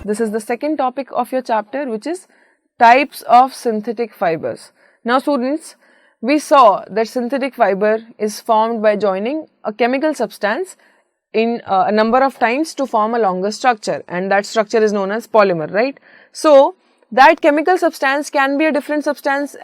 this is the second topic of your chapter, which is types of synthetic fibers. Now students, we saw that synthetic fiber is formed by joining a chemical substance in a number of times to form a longer structure, and that structure is known as polymer, right? So that chemical substance can be a different substance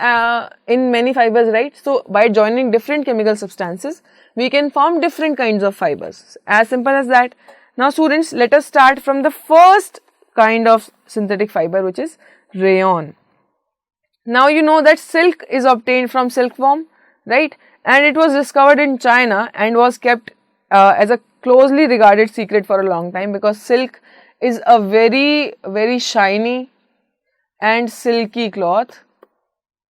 in many fibers, right? So by joining different chemical substances, we can form different kinds of fibers, as simple as that. Now students, let us start from the first kind of synthetic fiber, which is rayon. Now you know that silk is obtained from silkworm, right? And it was discovered in China and was kept as a closely regarded secret for a long time, because silk is a very shiny and silky cloth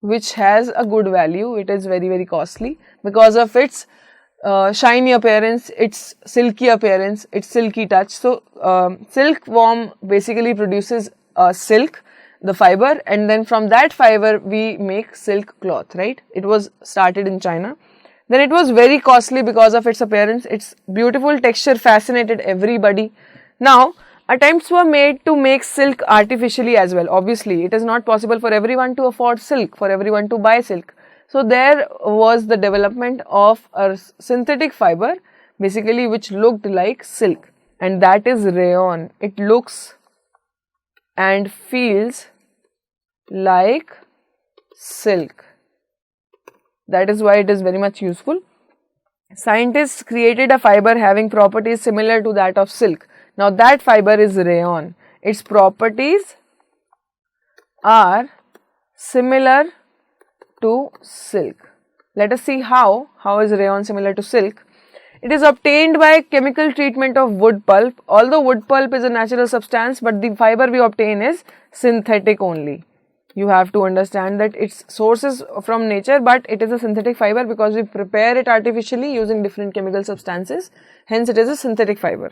which has a good value. It is very costly because of its shiny appearance, its silky appearance, its silky touch. So silkworm basically produces silk, the fiber, and then from that fiber we make silk cloth, right? It was started in China. Then it was very costly because of its appearance. Its beautiful texture fascinated everybody. Now attempts were made to make silk artificially as well. Obviously it is not possible for everyone to afford silk, for everyone to buy silk. So there was the development of a synthetic fiber basically which looked like silk, and that is rayon. It looks and feels like silk. That is why it is very much useful. Scientists created a fiber having properties similar to that of silk. Now that fiber is rayon. Its properties are similar to silk. Let us see how is rayon similar to silk. It is obtained by chemical treatment of wood pulp. Although wood pulp is a natural substance, but the fiber we obtain is synthetic only. You have to understand that its source is from nature, but it is a synthetic fiber because we prepare it artificially using different chemical substances. Hence it is a synthetic fiber.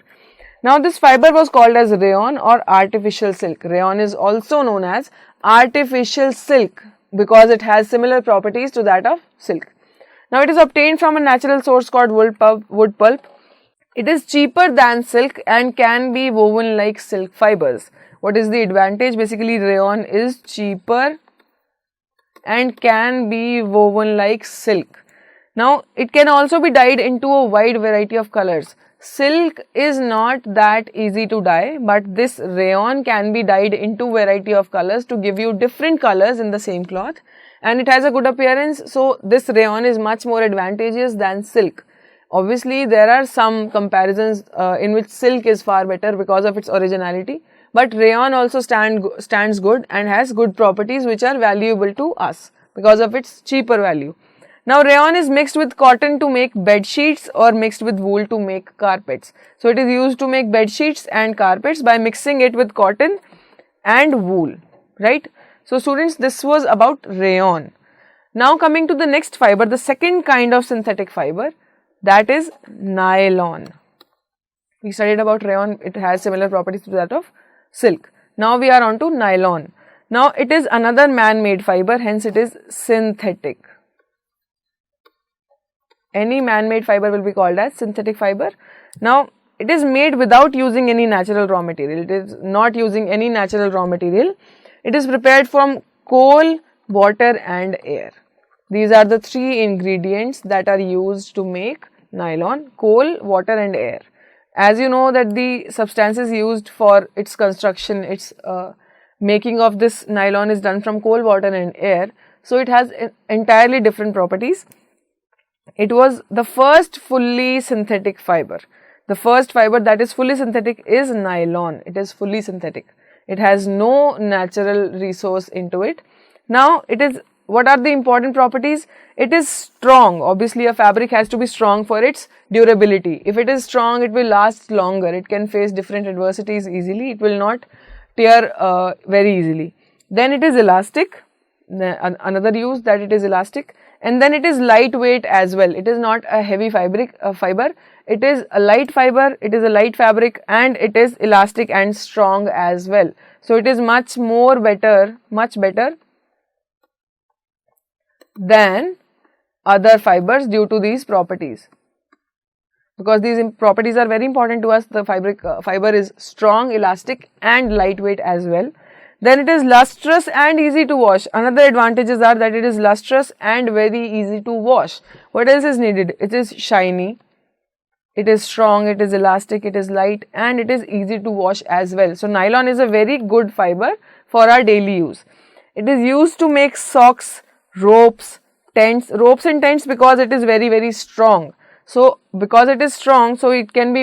Now this fiber was called as rayon or artificial silk. Rayon is also known as artificial silk because it has similar properties to that of silk. Now it is obtained from a natural source called wood pulp. It is cheaper than silk and can be woven like silk fibers. What is the advantage? Basically rayon is cheaper and can be woven like silk. Now it can also be dyed into a wide variety of colors. Silk is not that easy to dye, but this rayon can be dyed into variety of colors to give you different colors in the same cloth, and it has a good appearance. So this rayon is much more advantageous than silk. Obviously there are some comparisons in which silk is far better because of its originality, but rayon also stands good and has good properties which are valuable to us because of its cheaper value. Now rayon is mixed with cotton to make bed sheets or mixed with wool to make carpets. So it is used to make bed sheets and carpets by mixing it with cotton and wool, right? So students, this was about rayon. Now coming to the next fiber, the second kind of synthetic fiber, that is nylon. We studied about rayon, it has similar properties to that of silk. Now we are on to nylon. Now it is another man-made fiber, hence it is synthetic. Any man-made fiber will be called as synthetic fiber. Now it is made without using any natural raw material. It is not using any natural raw material. It is prepared from coal, water and air. These are the three ingredients that are used to make nylon: coal, water and air. As you know that the substances used for its construction, its making of this nylon is done from coal, water and air. So it has entirely different properties. It was the first fully synthetic fiber. The first fiber that is fully synthetic is nylon. It is fully synthetic. It has no natural resource into it. Now what are the important properties? It is strong. Obviously a fabric has to be strong for its durability. If it is strong, it will last longer. It can face different adversities easily. It will not tear very easily. Then it is elastic. Another use that it is elastic. And then it is lightweight as well. It is not a heavy fiber. It is a light fiber, it is a light fabric, and it is elastic and strong as well. So it is much better than other fibers due to these properties. because these properties are very important to us. The fiber is strong, elastic and lightweight as well. Then it is lustrous and easy to wash. Another advantages are that it is lustrous and very easy to wash. What else is needed? It is shiny, it is strong, it is elastic, it is light and it is easy to wash as well. So nylon is a very good fiber for our daily use. It is used to make socks, ropes, tents, and tents because it is very strong. So because it is strong, so it can be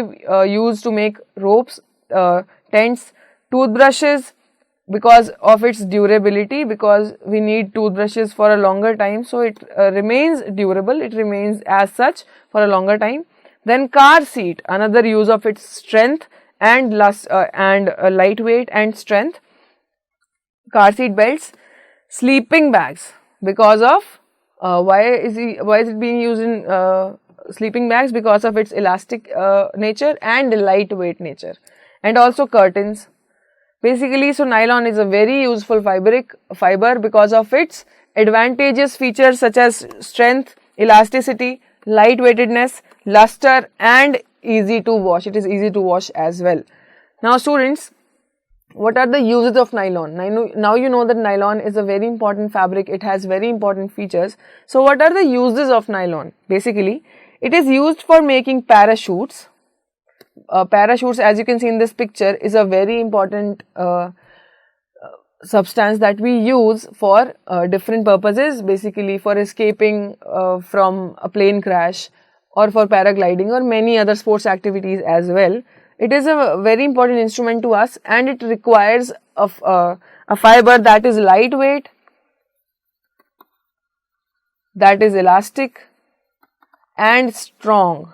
used to make ropes, tents, toothbrushes, because of its durability, because we need toothbrushes for a longer time, so it remains durable, it remains as such for a longer time. Then car seat, another use of its strength and lightweight and strength. Car seat belts, sleeping bags, because of why is it being used in sleeping bags? Because of its elastic nature and lightweight nature. And also curtains. Basically, so nylon is a very useful fiber because of its advantageous features such as strength, elasticity, lightweightedness, luster and easy to wash. It is easy to wash as well. Now students, what are the uses of nylon? Now you know that nylon is a very important fabric. It has very important features. So what are the uses of nylon? Basically, it is used for making parachutes. Parachutes, as you can see in this picture, is a very important substance that we use for different purposes, basically for escaping from a plane crash or for paragliding or many other sports activities as well. It is a very important instrument to us and it requires a fiber that is lightweight, that is elastic and strong.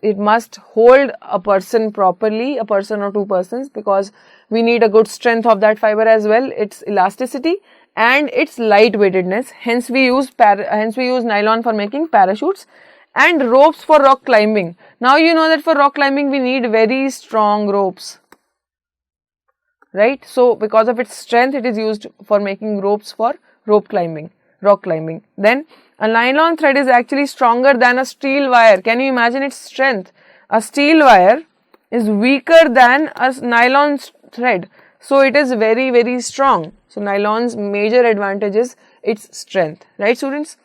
It must hold a person properly, a person or two persons, because we need a good strength of that fiber as well, its elasticity and its lightweightedness. Hence we use nylon for making parachutes and ropes for rock climbing. Now you know that for rock climbing we need very strong ropes, right? So because of its strength, it is used for making ropes for rock climbing. Then a nylon thread is actually stronger than a steel wire. Can you imagine its strength? A steel wire is weaker than a nylon thread. So it is very strong. So nylon's major advantage is its strength. Right students?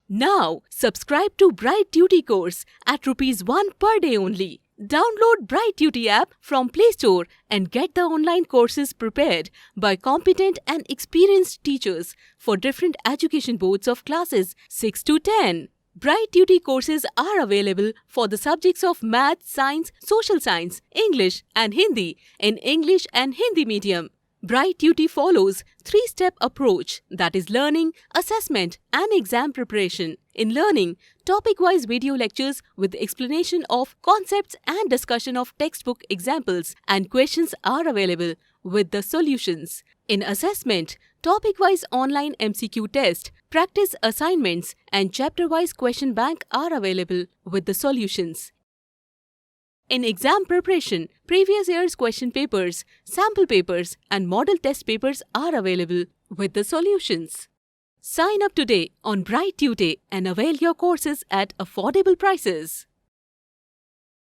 Now subscribe to Bright Tutee course at ₹1 per day only. Download Bright Tutee app from Play Store and get the online courses prepared by competent and experienced teachers for different education boards of classes 6 to 10. Bright Tutee courses are available for the subjects of Math, Science, Social Science, English and Hindi in English and Hindi medium. Bright Tutee follows 3-step approach, that is learning, assessment and exam preparation. In learning, topic-wise video lectures with explanation of concepts and discussion of textbook examples and questions are available with the solutions. In assessment, topic-wise online MCQ test, practice assignments and chapter-wise question bank are available with the solutions. In exam preparation, previous year's question papers, sample papers and model test papers are available with the solutions. Sign up today on Bright Tutee and avail your courses at affordable prices.